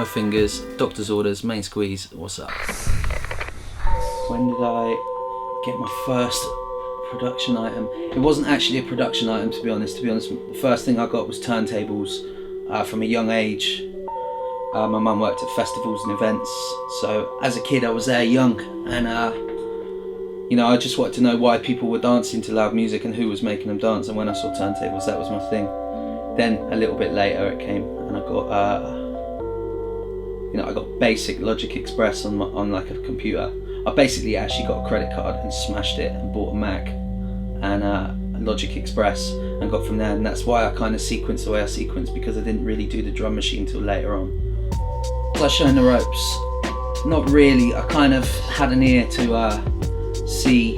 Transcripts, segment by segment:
Mo Fingaz, Doctor's Orders, Main Squeeze, what's up? When did I get my first production item? It wasn't actually a production item, to be honest. The first thing I got was turntables from a young age. My mum worked at festivals and events, so as a kid I was there young, and I just wanted to know why people were dancing to loud music and who was making them dance, and when I saw turntables, that was my thing. Then a little bit later it came, and I got basic Logic Express on like a computer. I basically actually got a credit card and smashed it and bought a Mac and a Logic Express and got from there, and that's why I kind of sequenced the way I sequenced, because I didn't really do the drum machine until later on. Was I showing the ropes? Not really. I kind of had an ear to see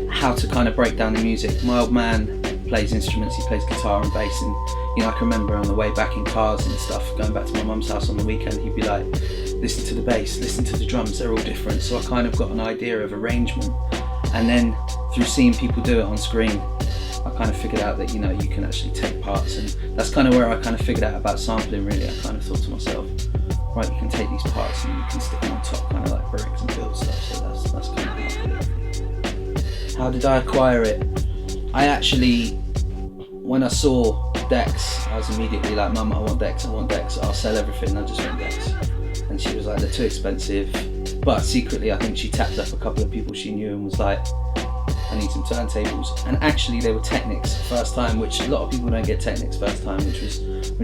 how to kind of break down the music. My old man plays instruments, he plays guitar and bass, and I can remember on the way back in cars and stuff, going back to my mum's house on the weekend, he'd be like, listen to the bass, listen to the drums, they're all different. So I kind of got an idea of arrangement, and then through seeing people do it on screen, I kind of figured out that you can actually take parts, and that's kind of where I kind of figured out about sampling really. I kind of thought to myself, right, you can take these parts and you can stick them on top, kind of like bricks and build stuff. So that's kind of how I did it. How did I acquire it? I actually, when I saw decks, I was immediately like, Mum, I want decks, I'll sell everything, I just want decks. And she was like, they're too expensive. But secretly, I think she tapped up a couple of people she knew and was like, I need some turntables. And actually they were Technics first time, which a lot of people don't get Technics first time, which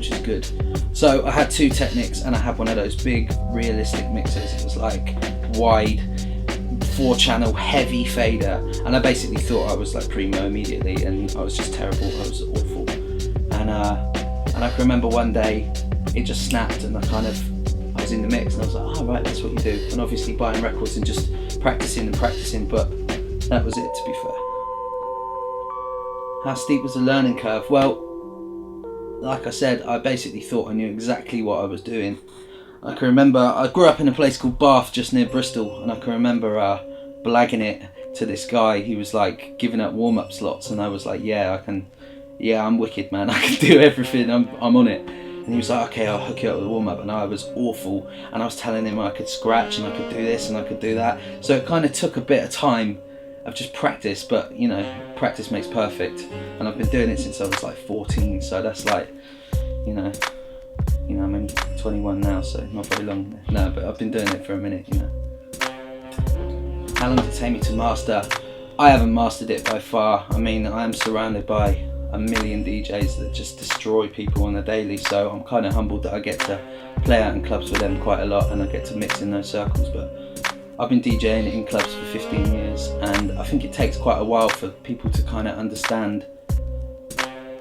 was good. So I had two Technics, and I had one of those big realistic mixers. It was like wide 4-channel heavy fader, and I basically thought I was like primo immediately, and I was just terrible. I was awful. And I can remember one day it just snapped, and I was in the mix, and I was like, oh right, that's what you do. And obviously buying records and just practicing, but that was it, to be fair. How steep was the learning curve? Well, like I said, I basically thought I knew exactly what I was doing. I can remember, I grew up in a place called Bath, just near Bristol, and I can remember blagging it to this guy. He was like giving up warm-up slots, and I was like, I'm wicked, man, I can do everything, I'm on it. And he was like, okay, I'll hook you up with a warm-up, and I was awful, and I was telling him I could scratch and I could do this and I could do that. So it kind of took a bit of time of just practice, but practice makes perfect, and I've been doing it since I was like 14, so that's like, I'm only 21 now, so not very long. No, but I've been doing it for a minute, How long did it take me to master? I haven't mastered it by far. I mean, I am surrounded by a million DJs that just destroy people on a daily, so I'm kind of humbled that I get to play out in clubs with them quite a lot, and I get to mix in those circles. But I've been DJing in clubs for 15 years, and I think it takes quite a while for people to kind of understand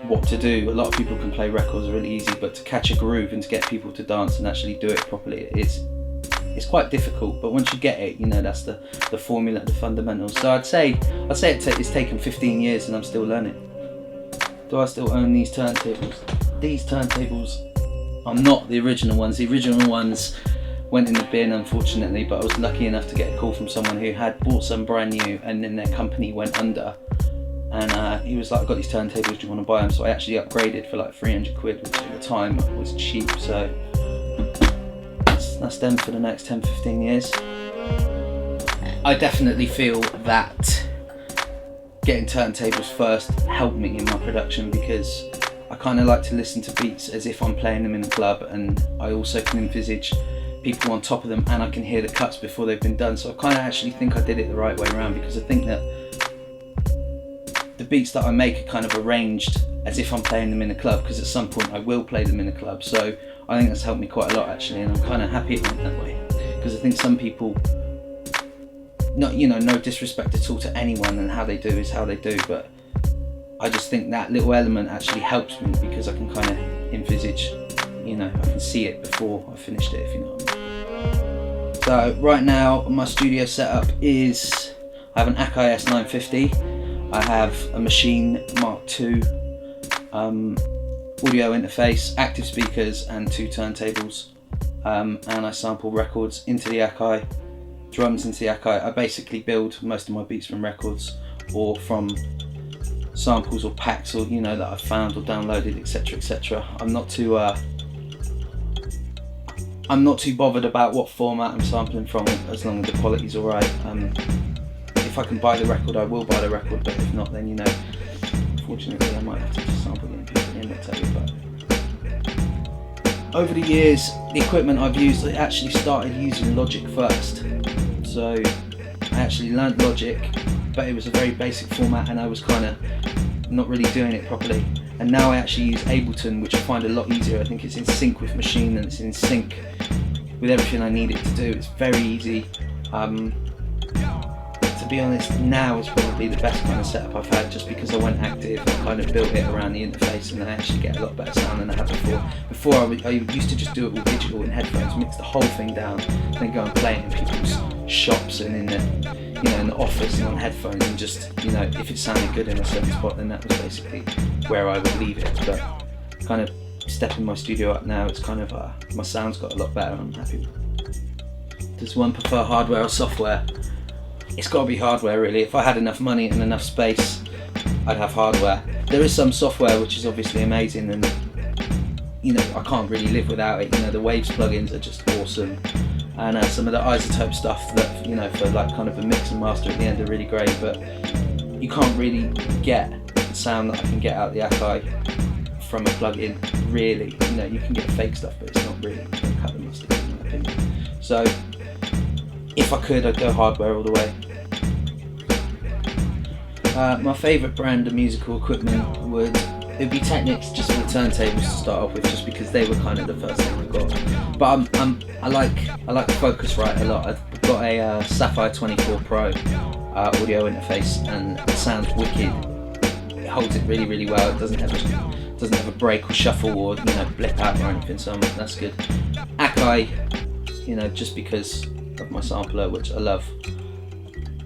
what to do. A lot of people can play records really easy, but to catch a groove and to get people to dance and actually do it properly, it's quite difficult. But once you get it, that's the formula, the fundamentals. So I'd say it's taken 15 years and I'm still learning. Do I still own these turntables? These turntables are not the original ones. The original ones went in the bin, unfortunately, but I was lucky enough to get a call from someone who had bought some brand new, and then their company went under. And he was like, I've got these turntables, do you want to buy them? So I actually upgraded for like 300 quid, which at the time was cheap. So that's them for the next 10-15 years. I definitely feel that getting turntables first helped me in my production, because I kind of like to listen to beats as if I'm playing them in the club, and I also can envisage people on top of them, and I can hear the cuts before they've been done. So I kind of actually think I did it the right way around, because I think that the beats that I make are kind of arranged as if I'm playing them in a club, because at some point I will play them in a club. So I think that's helped me quite a lot actually, and I'm kind of happy it went that way, because I think some people, no disrespect at all to anyone, and how they do is how they do, but I just think that little element actually helps me, because I can kind of envisage, I can see it before I finished it, if you know what I mean. So right now my studio setup is, I have an Akai S950, I have a Maschine Mark II, audio interface, active speakers and 2 turntables, and I sample records into the Akai, drums into the Akai. I basically build most of my beats from records or from samples or packs, or that I've found or downloaded, etc, etc. I'm not too I'm not too bothered about what format I'm sampling from, as long as the quality's alright. If I can buy the record, I will buy the record, but if not, then you know, unfortunately I might have to just sample the MP3 and not tell you about it. Over the years, the equipment I've used, I actually started using Logic first. So I actually learnt Logic, but it was a very basic format and I was kind of not really doing it properly. And now I actually use Ableton, which I find a lot easier. I think it's in sync with Maschine and it's in sync with everything I need it to do. It's very easy. To be honest, now is probably the best kind of setup I've had, just because I went active, I kind of built it around the interface and I actually get a lot better sound than I had before. Before I used to just do it all digital in headphones, mix the whole thing down, then go and play it in people's shops and in the, you know, in the office and on headphones, and just, you know, if it sounded good in a certain spot, then that was basically where I would leave it. But kind of stepping my studio up now, it's kind of my sound's got a lot better. I'm happy. Does one prefer hardware or software? It's got to be hardware, really. If I had enough money and enough space, I'd have hardware. There is some software which is obviously amazing, and you know, I can't really live without it. You know, the Waves plugins are just awesome, and some of the isotope stuff that, you know, for like kind of a mix and master at the end are really great. But you can't really get the sound that I can get out of the Akai from a plugin, really. You know, you can get fake stuff, but it's not really, you don't cut the mustard, in my opinion. So if I could, I'd go hardware all the way. My favourite brand of musical equipment would be Technics, just for the turntables to start off with, just because they were kind of the first thing I got. But I like the Focusrite a lot. I've got a Sapphire 24 Pro audio interface, and it sounds wicked. It holds it really, really well. It doesn't have a break or shuffle or, you know, blip out or anything, so that's good. Akai, you know, just because of my sampler, which I love.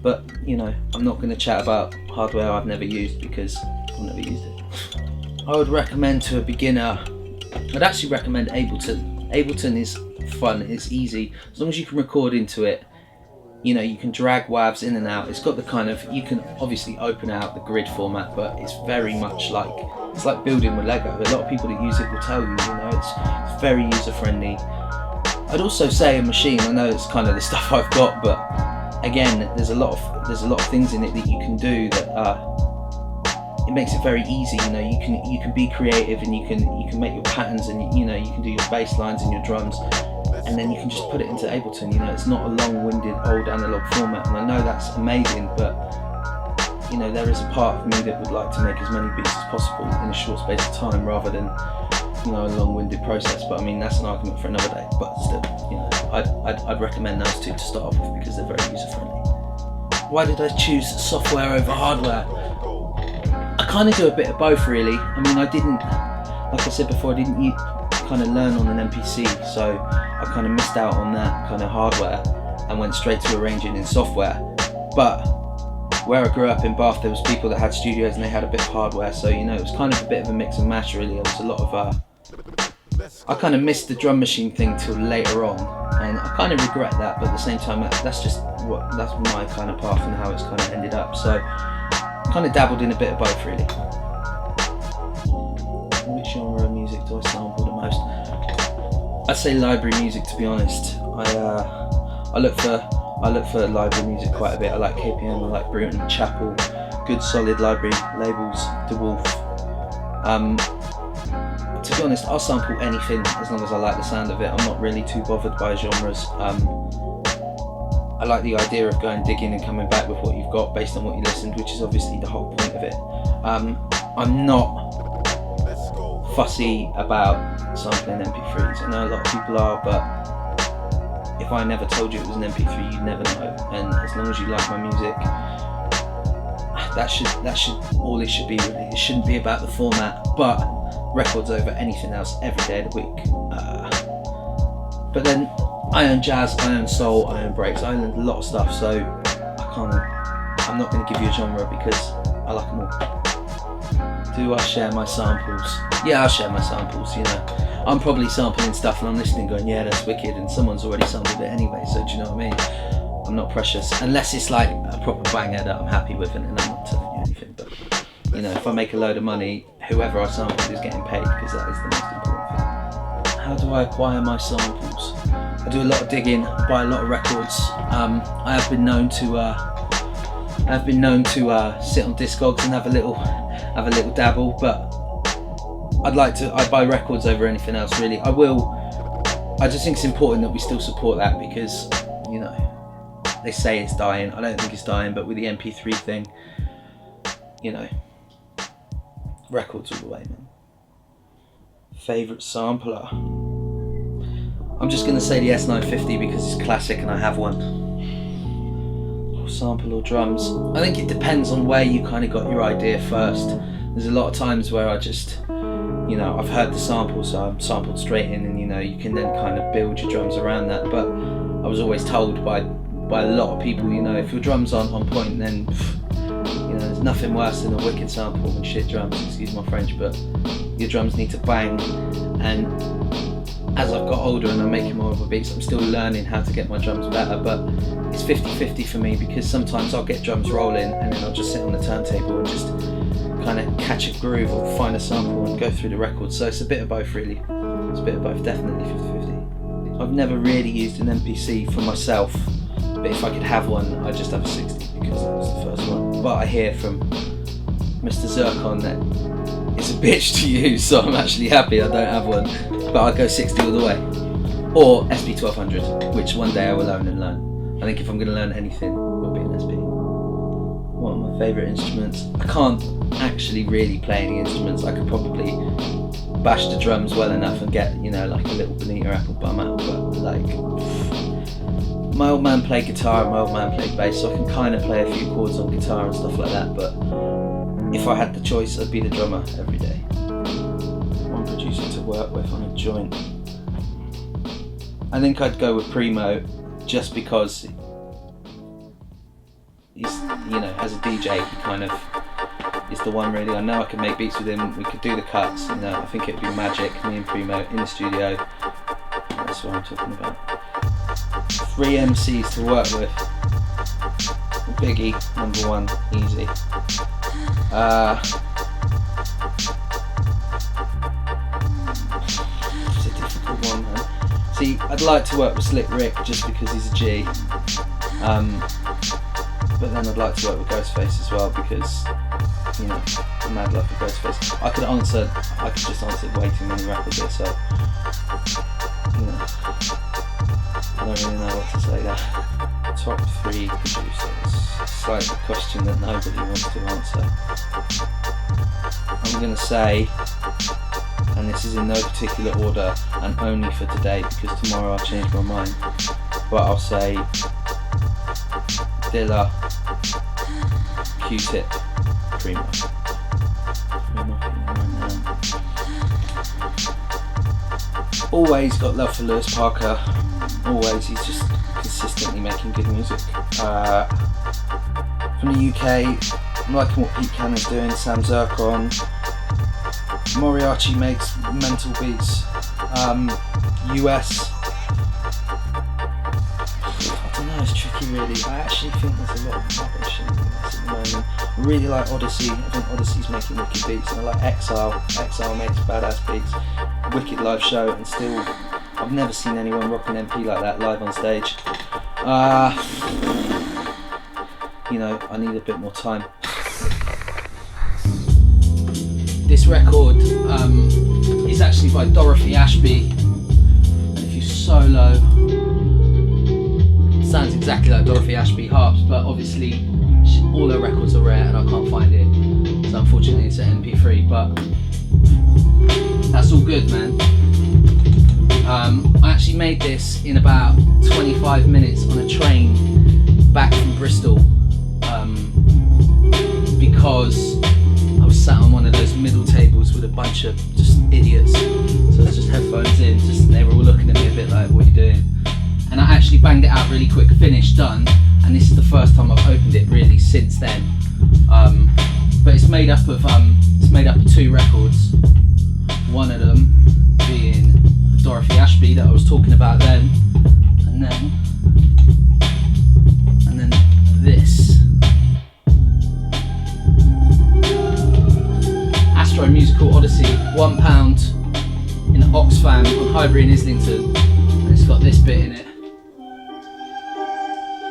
But, you know, I'm not going to chat about hardware I've never used, because I've never used it. I would recommend to a beginner, I'd actually recommend Ableton. Ableton is fun, it's easy. As long as you can record into it, you know, you can drag WAVs in and out. It's got the kind of, you can obviously open out the grid format, but it's very much like, it's like building with Lego. A lot of people that use it will tell you, you know, it's very user friendly. I'd also say a Maschine. I know it's kind of the stuff I've got, but again, there's a lot of things in it that you can do that it makes it very easy. You know, you can be creative, and you can make your patterns, and you know, you can do your bass lines and your drums, and then you can just put it into Ableton. You know, it's not a long-winded old analog format, and I know that's amazing, but you know, there is a part of me that would like to make as many beats as possible in a short space of time, rather than, you know, a long-winded process. But I mean, that's an argument for another day. But still, you know, I'd recommend those two to start off with, because they're very user-friendly. Why did I choose software over hardware? I kind of do a bit of both, really. I mean, I didn't, like I said before, I didn't kind of learn on an MPC, so I kind of missed out on that kind of hardware and went straight to arranging in software. But where I grew up in Bath, there was people that had studios and they had a bit of hardware, so you know, it was kind of a bit of a mix and match, really. There was a lot of I kind of missed the drum machine thing till later on, and I kind of regret that, but at the same time, that's my kind of path and how it's kind of ended up. So I kind of dabbled in a bit of both, really. Which genre of music do I sample the most? I'd say library music, to be honest. I look for library music quite a bit. I like KPM, I like Bruton, Chapel, good solid library labels, DeWolf. To be honest, I'll sample anything as long as I like the sound of it. I'm not really too bothered by genres. I like the idea of going digging and coming back with what you've got based on what you listened, which is obviously the whole point of it. I'm not fussy about sampling MP3s. I know a lot of people are, but if I never told you it was an MP3, you'd never know. And as long as you like my music, that should all it should be, really. It shouldn't be about the format, but records over anything else every day of the week. But then I own jazz, I own soul, I own breaks, I own a lot of stuff, so I'm not going to give you a genre because I like them all. Do I share my samples? Yeah, I'll share my samples, you know. I'm probably sampling stuff and I'm listening going, yeah, that's wicked, and someone's already sampled it anyway, so do you know what I mean? I'm not precious, unless it's like a proper banger that I'm happy with, and I'm not telling you anything. But you know, if I make a load of money, whoever I sampled is getting paid, because that is the most important thing. How do I acquire my samples? I do a lot of digging, buy a lot of records. I have been known to sit on Discogs and have a little dabble, but I buy records over anything else really. I just think it's important that we still support that, because, you know, they say it's dying. I don't think it's dying, but with the MP3 thing, you know, records all the way, man. Favourite sampler? I'm just going to say the S950 because it's classic and I have one. Or sample or drums. I think it depends on where you kind of got your idea first. There's a lot of times where I just, you know, I've heard the sample, so I'm sampled straight in, and, you know, you can then kind of build your drums around that. But I was always told by a lot of people, you know, if your drums aren't on point, then, you know, there's nothing worse than a wicked sample and shit drums, excuse my French, but your drums need to bang. And as I've got older and I'm making more of a beats, I'm still learning how to get my drums better, but it's 50-50 for me, because sometimes I'll get drums rolling and then I'll just sit on the turntable and just kind of catch a groove or find a sample and go through the records. So it's a bit of both really. It's a bit of both, definitely 50-50. I've never really used an MPC for myself, but if I could have one, I'd just have a 60 because that was the first one. But I hear from Mr. Zircon that it's a bitch to use, so I'm actually happy I don't have one. But I'd go 60 all the way. Or SP1200, which one day I will own and learn. I think if I'm going to learn anything, it will be an SP. What are my favourite instruments? I can't actually really play any instruments. I could probably bash the drums well enough and get, you know, like a little Bonita apple bum out, but like, my old man played guitar and my old man played bass, so I can kind of play a few chords on guitar and stuff like that, but if I had the choice, I'd be the drummer every day. One producer to work with on a joint. I think I'd go with Primo, just because he's, you know, as a DJ, he kind of is the one really. I know I can make beats with him, we could do the cuts, you know, I think it'd be magic, me and Primo in the studio. That's what I'm talking about. 3 MCs to work with. Biggie, number 1, easy. It's a difficult one, man. See, I'd like to work with Slick Rick just because he's a G. But then I'd like to work with Ghostface as well because, you know, I'm mad love for Ghostface. I could just answer way too many records here, so, you know, I don't really know what to say there. Top 3 producers. It's like a question that nobody wants to answer. I'm going to say, and this is in no particular order and only for today because tomorrow I'll change my mind, but I'll say Dilla, Q-Tip, Primo. Always got love for Lewis Parker. Always, he's just consistently making good music. From the UK, I'm liking what Pete Cannon's doing, Sam Zircon. Moriarty makes mental beats. US, I don't know, it's tricky really. I actually think there's a lot of rubbish in this at the moment. I really like Odyssey, I think Odyssey's making wicked beats, and I like Exile makes badass beats. Wicked live show, and still, I've never seen anyone rock an MP like that live on stage. You know, I need a bit more time. This record is actually by Dorothy Ashby, and if you solo, it sounds exactly like Dorothy Ashby harps, but obviously all her records are rare and I can't find it, so unfortunately it's an MP3, but that's all good, man. I actually made this in about 25 minutes on a train back from Bristol, because I was sat on one of those middle tables with a bunch of just idiots, so there's just headphones in, they were all looking at me a bit like, what are you doing? And I actually banged it out really quick, finished, done, and this is the first time I've opened it really since then. But it's made up of 2 records, one of them being Dorothy Ashby that I was talking about then, and then this. Astro Musical Odyssey, £1 in Oxfam on Highbury in Islington. And it's got this bit in it,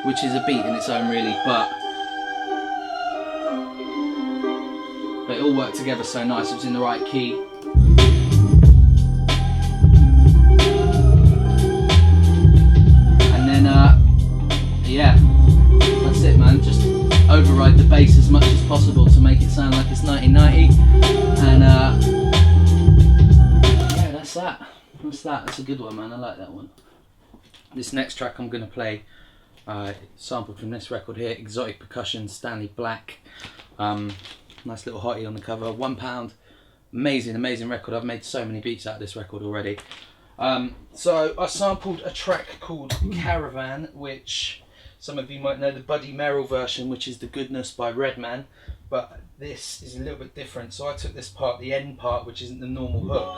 which is a beat in its own really, but it all worked together so nice. It was in the right key. And then yeah, that's it, man. Just override the bass as much as possible to make it sound like it's 1990. And yeah, that's that. That's a good one, man. I like that one. This next track I'm gonna play, sampled from this record here, Exotic Percussion, Stanley Black. Nice little hottie on the cover, £1. Amazing record. I've made so many beats out of this record already. So I sampled a track called Caravan, which some of you might know the Buddy Merrill version, which is The Goodness by Redman, but this is a little bit different. So I took this part, the end part, which isn't the normal hook,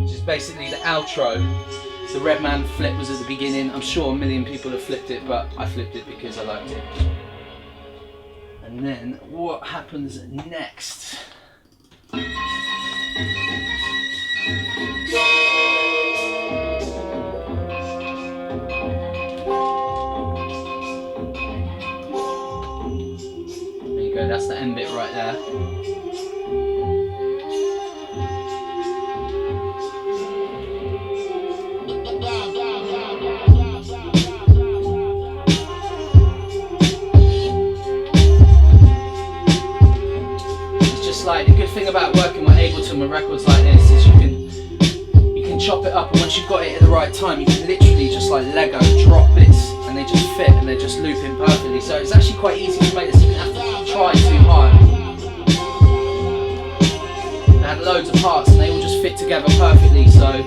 which is basically the outro. The Redman flip was at the beginning. I'm sure a million people have flipped it, but I flipped it because I liked it. And then what happens next? There you go, that's the end bit right there. Like, the good thing about working with Ableton with records like this is you can chop it up, and once you've got it at the right time, you can literally just like Lego drop bits and they just fit and they're just looping perfectly. So it's actually quite easy to make this. You don't have to try too hard. It had loads of parts and they all just fit together perfectly, so I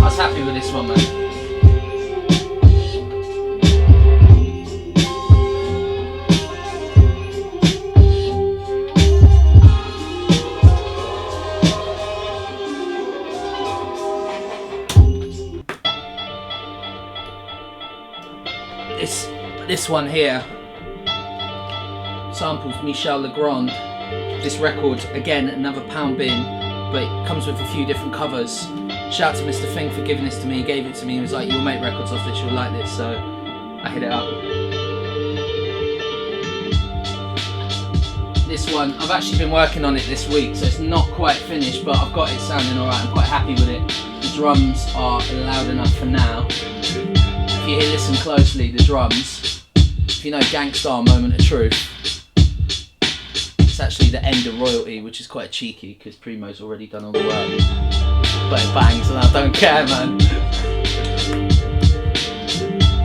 was happy with this one, man. This one here samples Michel Legrand. This record, again, another pound bin, but it comes with a few different covers. Shout out to Mr. Fing for giving this to me. He gave it to me. He was like, "You'll make records off this, you'll like this." So I hit it up. This one, I've actually been working on it this week, so it's not quite finished, but I've got it sounding alright. I'm quite happy with it. The drums are loud enough for now. If you listen closely, the drums, if you know Gangstar Moment of Truth, it's actually the end of Royalty, which is quite cheeky because Primo's already done all the work. But it bangs and I don't care, man.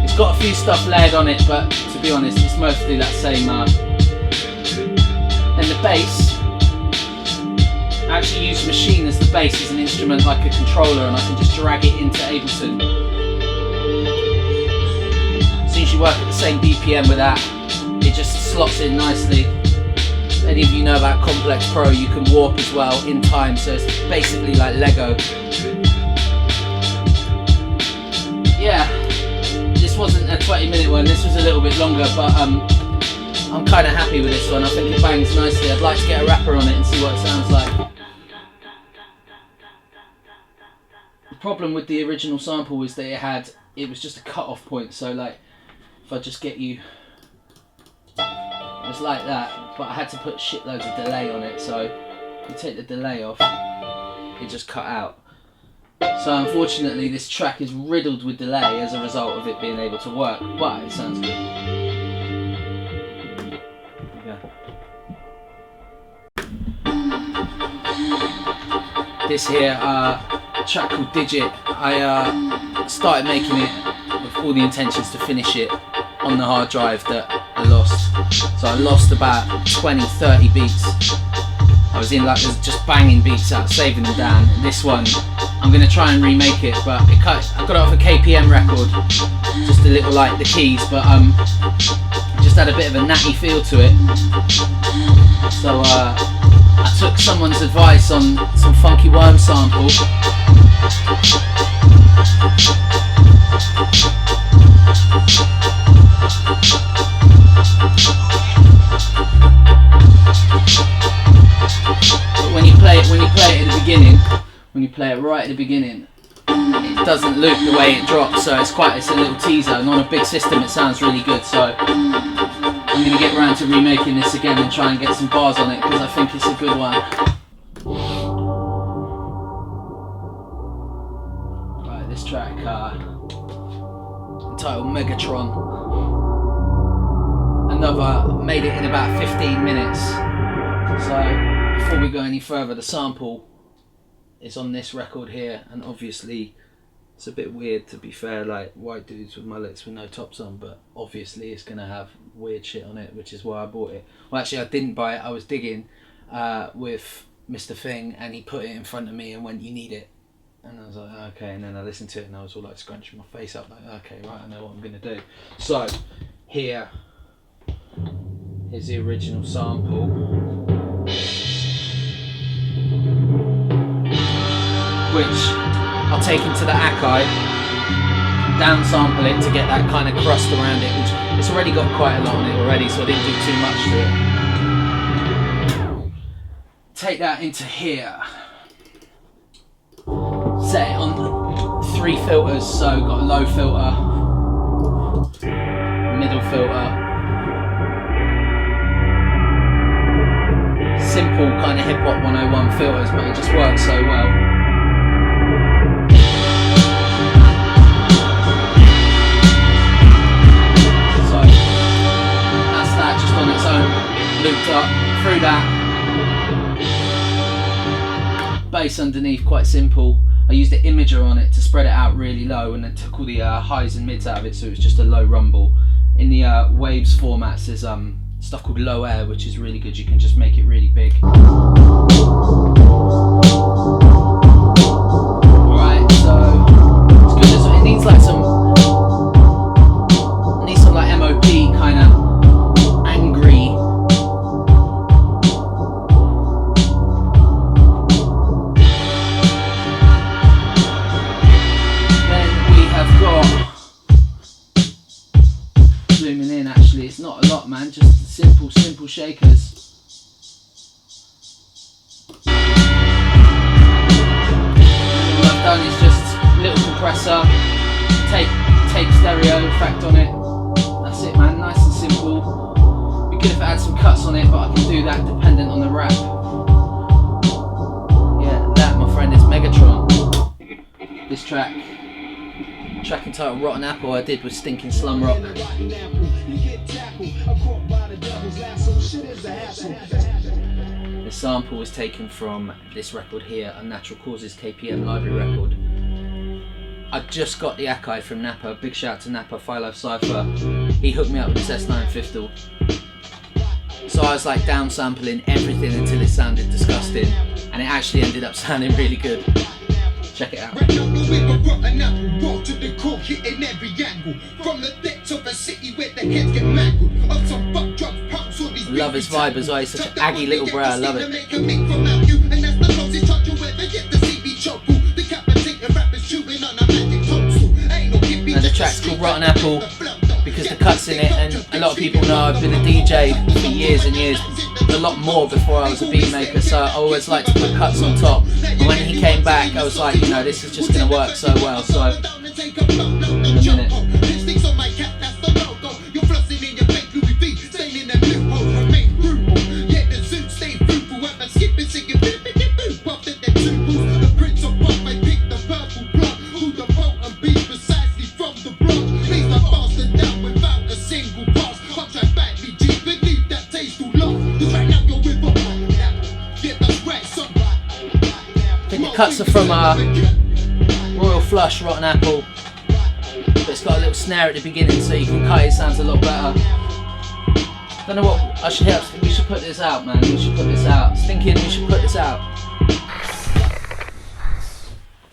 It's got a few stuff layered on it, but to be honest, it's mostly that same. And the bass, I actually use Maschine as the bass as an instrument, like a controller, and I can just drag it into Ableton. Since you work at the same BPM with that, it just slots in nicely. If any of you know about Complex Pro, you can warp as well in time, so it's basically like Lego. Yeah, this wasn't a 20-minute one, this was a little bit longer, but I'm kind of happy with this one. I think it bangs nicely. I'd like to get a rapper on it and see what it sounds like. The problem with the original sample was that it was just a cut-off point, so like, if I just get you, it was like that, but I had to put shitloads of delay on it, so you take the delay off, it just cut out. So unfortunately this track is riddled with delay as a result of it being able to work, but it sounds good. Yeah. This here track called Digit, I started making it with all the intentions to finish it on the hard drive that I lost. So I lost about 20-30 beats. I was in like just banging beats out, saving them down. And this one, I'm gonna try and remake it, but I got it off a KPM record, just a little like the keys, but it just had a bit of a natty feel to it. So I took someone's advice on some Funky Worm sample. we play it right at the beginning, it doesn't loop the way it drops, so it's a little teaser, and on a big system it sounds really good. So I'm going to get around to remaking this again and try and get some bars on it, because I think it's a good one. Right, this track entitled Megatron. Another, made it in about 15 minutes. So before we go any further, the sample is on this record here, and obviously it's a bit weird, to be fair, like white dudes with mullets with no tops on, but obviously it's gonna have weird shit on it, which is why I bought it. Well, actually I didn't buy it, I was digging with Mr. Thing, and he put it in front of me and went, "You need it." And I was like, okay, and then I listened to it and I was all like scrunching my face up like, okay, right, I know what I'm gonna do. So here's the original sample, which I'll take into the Akai, downsample it to get that kind of crust around it, which it's already got quite a lot on it already, so I didn't do too much to it. Take that into here, set it on 3 filters, so got a low filter, middle filter, simple kind of hip hop 101 filters, but it just works so well. On its own, looped up through that. Bass underneath, quite simple. I used the imager on it to spread it out really low, and then took all the highs and mids out of it, so it was just a low rumble. In the waves formats, there's stuff called low air, which is really good. You can just make it really big. Alright, so it's good. It needs like some like MOP kind of angry. Then we have got, zooming in actually, it's not a lot, man, just simple shakers. And all I've done is just a little compressor, take stereo effect on it. That's it, man, nice and simple. Be good if it had some cuts on it, but I can do that dependent on the rap. Yeah, that, my friend, is Megatron. This track entitled Rotten Apple, I did with Stinking Slum Rock. The sample was taken from this record here, Unnatural Causes KPM library record. I just got the Akai from Napa. Big shout out to Napa, Phi Life Cypher. He hooked me up with this S950. So I was like downsampling everything until it sounded disgusting, and it actually ended up sounding really good. Check it out. I love his vibe as well. He's such an aggy little bro. I love it. And the track's called Rotten Apple because the cuts in it, and a lot of people know I've been a DJ for years and years, a lot more before I was a beat maker, so I always like to put cuts on top. And when he came back, I was like, you know, this is just going to work so well. So in a minute. Cuts are from Royal Flush, Rotten Apple, but it's got a little snare at the beginning, so you can cut it. Sounds a lot better. Don't know what I should help. We should put this out, man. We should put this out. I was thinking we should put this out.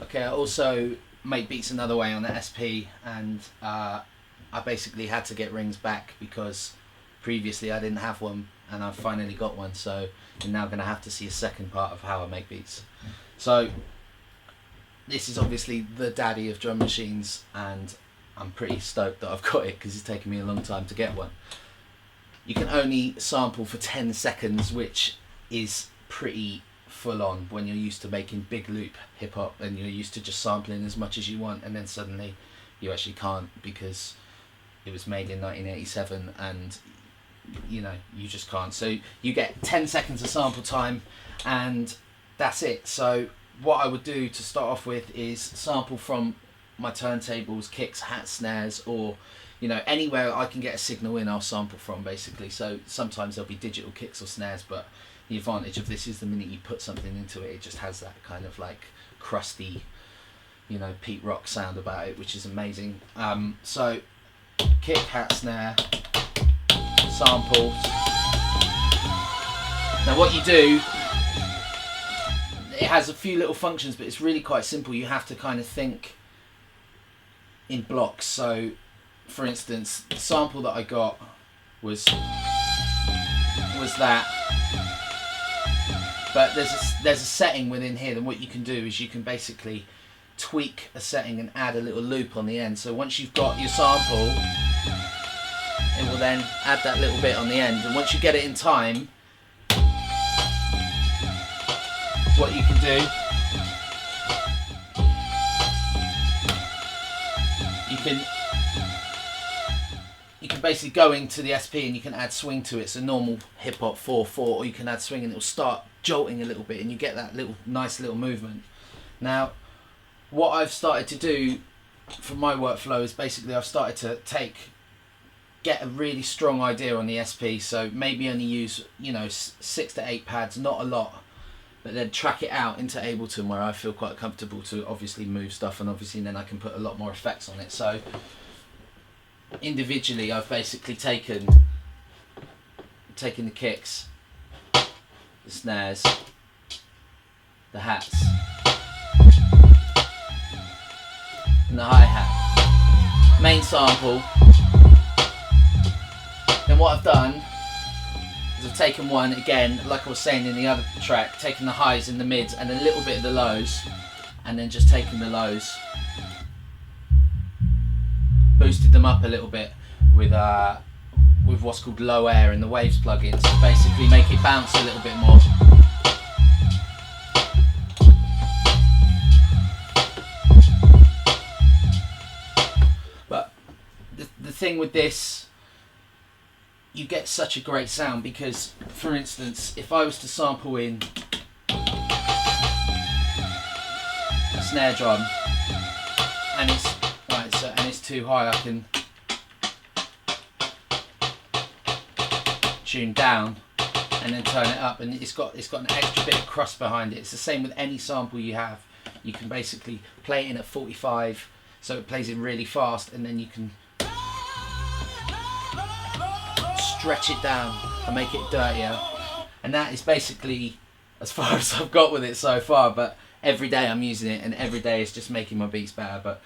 Okay, I also made beats another way on the SP, and I basically had to get Ringz back because previously I didn't have one, and I've finally got one. So you're now going to have to see a second part of how I make beats. So this is obviously the daddy of drum machines, and I'm pretty stoked that I've got it because it's taken me a long time to get one. You can only sample for 10 seconds, which is pretty full on when you're used to making big loop hip hop and you're used to just sampling as much as you want, and then suddenly you actually can't because it was made in 1987 and you know you just can't. So you get 10 seconds of sample time and that's it. So what I would do to start off with is sample from my turntables, kicks, hats, snares, or you know anywhere I can get a signal in I'll sample from basically. So sometimes there'll be digital kicks or snares, but the advantage of this is the minute you put something into it, it just has that kind of like crusty, you know, Pete Rock sound about it, which is amazing. So kick, hat, snare, samples. Now what you do, it has a few little functions, but it's really quite simple. You have to kind of think in blocks. So for instance, the sample that I got was that, but there's a setting within here. Then what you can do is you can basically tweak a setting and add a little loop on the end. So once you've got your sample, it will then add that little bit on the end, and once you get it in time, what you can do, you can basically go into the SP and you can add swing to it. So normal hip hop 4/4, or you can add swing and it'll start jolting a little bit and you get that little nice little movement. Now what I've started to do for my workflow is basically I've started to get a really strong idea on the SP, so maybe only use, you know, 6 to 8 pads, not a lot, but then track it out into Ableton where I feel quite comfortable to obviously move stuff, and obviously then I can put a lot more effects on it. So individually I've basically taken the kicks, the snares, the hats and the hi-hat, main sample. Then what I've done is I've taken one, again, like I was saying in the other track, taken the highs and the mids and a little bit of the lows, and then just taken the lows, boosted them up a little bit with what's called low air in the Waves plugin to basically make it bounce a little bit more. But the thing with this, you get such a great sound because, for instance, if I was to sample in a snare drum and it's right, so and it's too high, I can tune down and then turn it up, and it's got an extra bit of crust behind it. It's the same with any sample you have. You can basically play it in at 45, so it plays it really fast, and then you can stretch it down and make it dirtier. And that is basically as far as I've got with it so far, but every day I'm using it and every day it's just making my beats better. But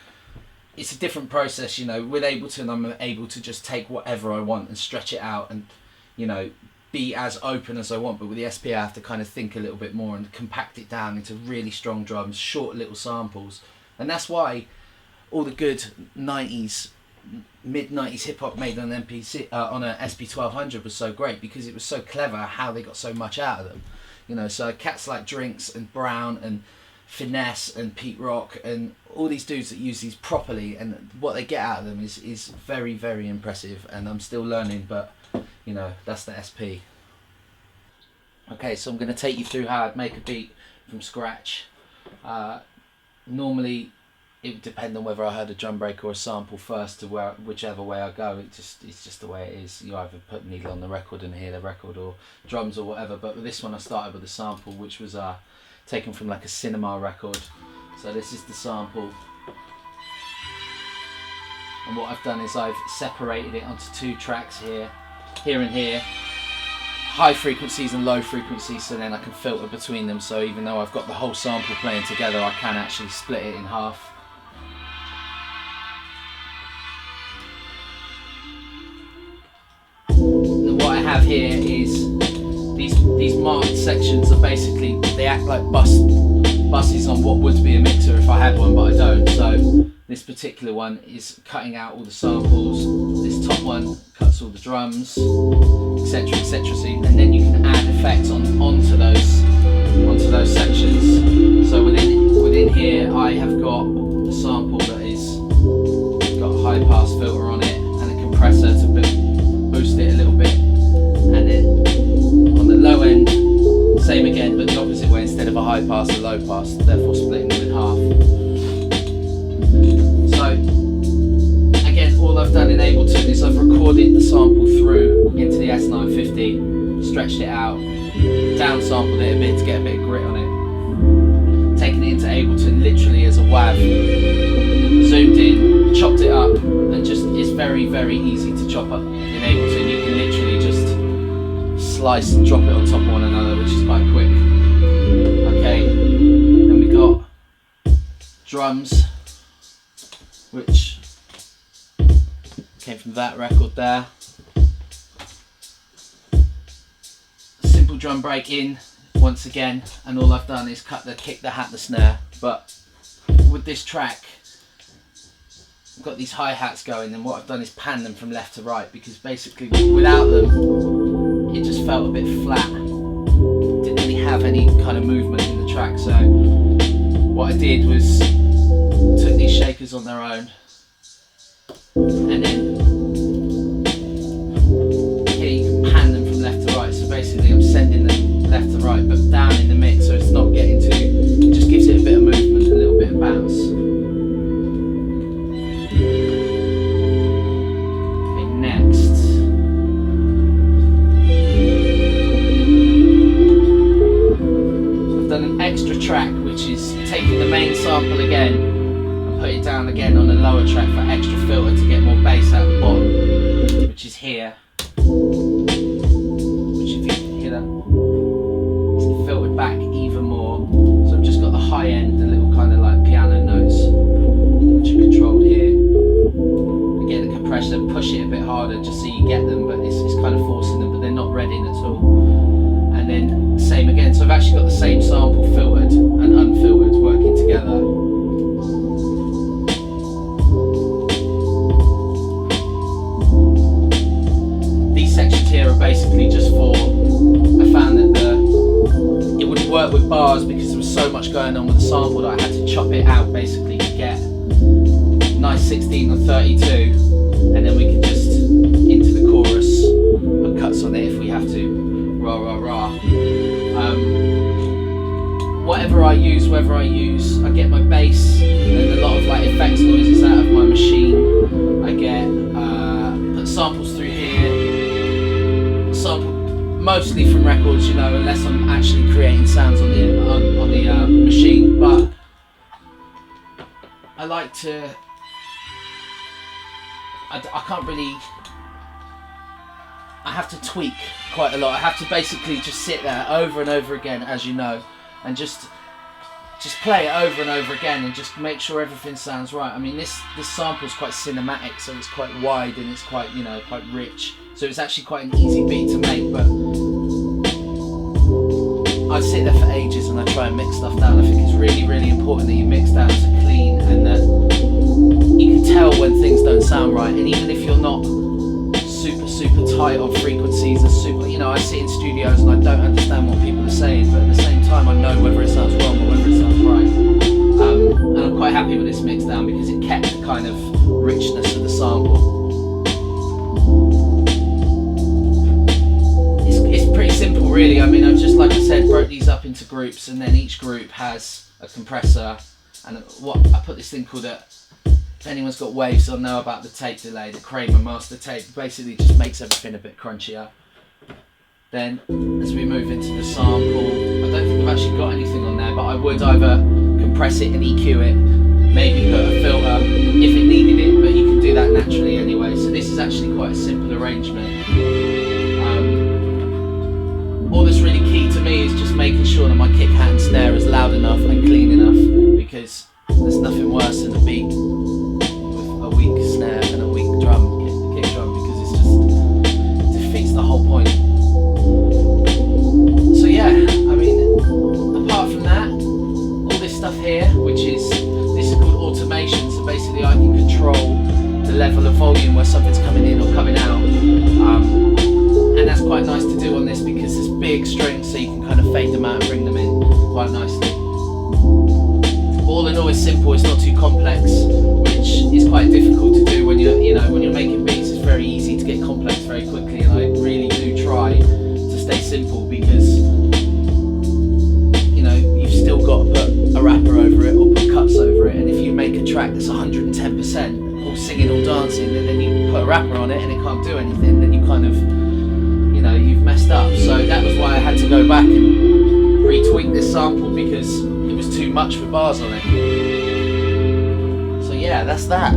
it's a different process, you know. With Ableton I'm able to just take whatever I want and stretch it out and, you know, be as open as I want. But with the SP I have to kind of think a little bit more and compact it down into really strong drums, short little samples. And that's why all the good 90s, mid-90s hip-hop made on MPC, on a SP1200 was so great, because it was so clever how they got so much out of them. You know, so cats like Ringz and Brown and Finesse and Pete Rock and all these dudes that use these properly, and what they get out of them is very, very impressive. And I'm still learning, but you know, that's the SP. Okay, so I'm going to take you through how I'd make a beat from scratch. Normally it would depend on whether I heard a drum break or a sample first to whichever way I go. It's just the way it is. You either put the needle on the record and hear the record, or drums or whatever. But with this one I started with a sample which was taken from like a cinema record. So this is the sample, and what I've done is I've separated it onto 2 tracks here and here, high frequencies and low frequencies, so then I can filter between them. So even though I've got the whole sample playing together, I can actually split it in half. And what I have here is these marked sections are basically, they act like buses on what would be a mixer if I had one, but I don't. So this particular one is cutting out all the samples. This top one cuts all the drums, etc., etc. And then you can add effects onto those onto those sections. So within here I have got a sample that is got a high pass filter on it and a compressor to boost it a little bit, and then on the low end same again, but the opposite way, instead of a high pass, a low pass, therefore splitting them in half. So again, all I've done in Ableton is I've recorded the sample through into the S950, stretched it out, down sampled it a bit to get a bit of grit on it, taken it into Ableton literally as a WAV, zoomed in, chopped it up, and just, it's very, very easy to chop up in Ableton. You can literally just slice and drop it on top of one another, which is quite quick. Okay, then we got drums, which came from that record there. Simple drum break in once again, and all I've done is cut the kick, the hat, the snare. But with this track, I've got these hi-hats going, and what I've done is pan them from left to right, because basically without them it just felt a bit flat. Didn't really have any kind of movement in the track. So what I did was took these shakers on their own, and then here you can pan them from left to right. So basically I'm sending them left to right, but down in the mix, so it's not getting too, it just gives it a bit of movement, a little bit of bounce. Okay, next. Extra track, which is taking the main sample again and put it down again on a lower track for extra filter to get more bass out the bottom, which is here, which if you can hear that, it's filtered back even more. So I've just got the high end, the little kind of like piano notes, which are controlled here. Again, the compressor, push it a bit harder just so you get them, but it's kind of forcing them, but they're not reading at all. And then same again, so I've actually got the same sample filtered and unfiltered working together. These sections here are basically just for, I found that it wouldn't work with bars because there was so much going on with the sample that I had to chop it out basically to get nice 16 or 32, and then we can just into the chorus put cuts on it if we have to. Rah rah rah. Whatever I use, whether I get my bass and a lot of like effects noises out of my Maschine. I get put samples through here, sample mostly from records, you know, unless I'm actually creating sounds on the Maschine. But I like to. I can't really. I have to tweak quite a lot. I have to basically just sit there over and over again, as you know, and just play it over and over again and just make sure everything sounds right. I mean, this sample is quite cinematic, so it's quite wide and it's quite, you know, quite rich. So it's actually quite an easy beat to make, but I sit there for ages and I try and mix stuff down. I think it's really, really important that you mix down to clean and that you can tell when things don't sound right. And even if you're not super tight on frequencies and super, you know, I sit in studios and I don't understand what people are saying, but at the same time I know whether it sounds wrong or whether it sounds right. And I'm quite happy with this mix down because it kept the kind of richness of the sample. It's pretty simple really. I mean, I've just, like I said, broke these up into groups, and then each group has a compressor, and what I put this thing called a, if anyone's got waves, they'll know about the tape delay, the Kramer master tape. Basically just makes everything a bit crunchier. Then as we move into the sample, I don't think I've actually got anything on there, but I would either compress it and EQ it, maybe put a filter if it needed it, but you can do that naturally anyway. So this is actually quite a simple arrangement. All that's really key to me is just making sure that my kick, hat and snare is loud enough and clean enough, because there's nothing worse than a beat with a weak snare and a weak drum, kick drum, because it defeats the whole point. So yeah, I mean, apart from that, all this stuff here, this is called automation, so basically I can control the level of volume where something's coming in or coming out. And that's quite nice to do on this because there's big strings, so you can kind of fade them out and bring them in. very easy to get complex very quickly, and I really do try to stay simple because, you know, you've still got to put a rapper over it or put cuts over it, and if you make a track that's 110%, all singing, all dancing, and then you put a rapper on it and it can't do anything, then you kind of, you know, you've messed up. So that was why I had to go back and retweak this sample because it was too much for bars on it. So yeah, that's that.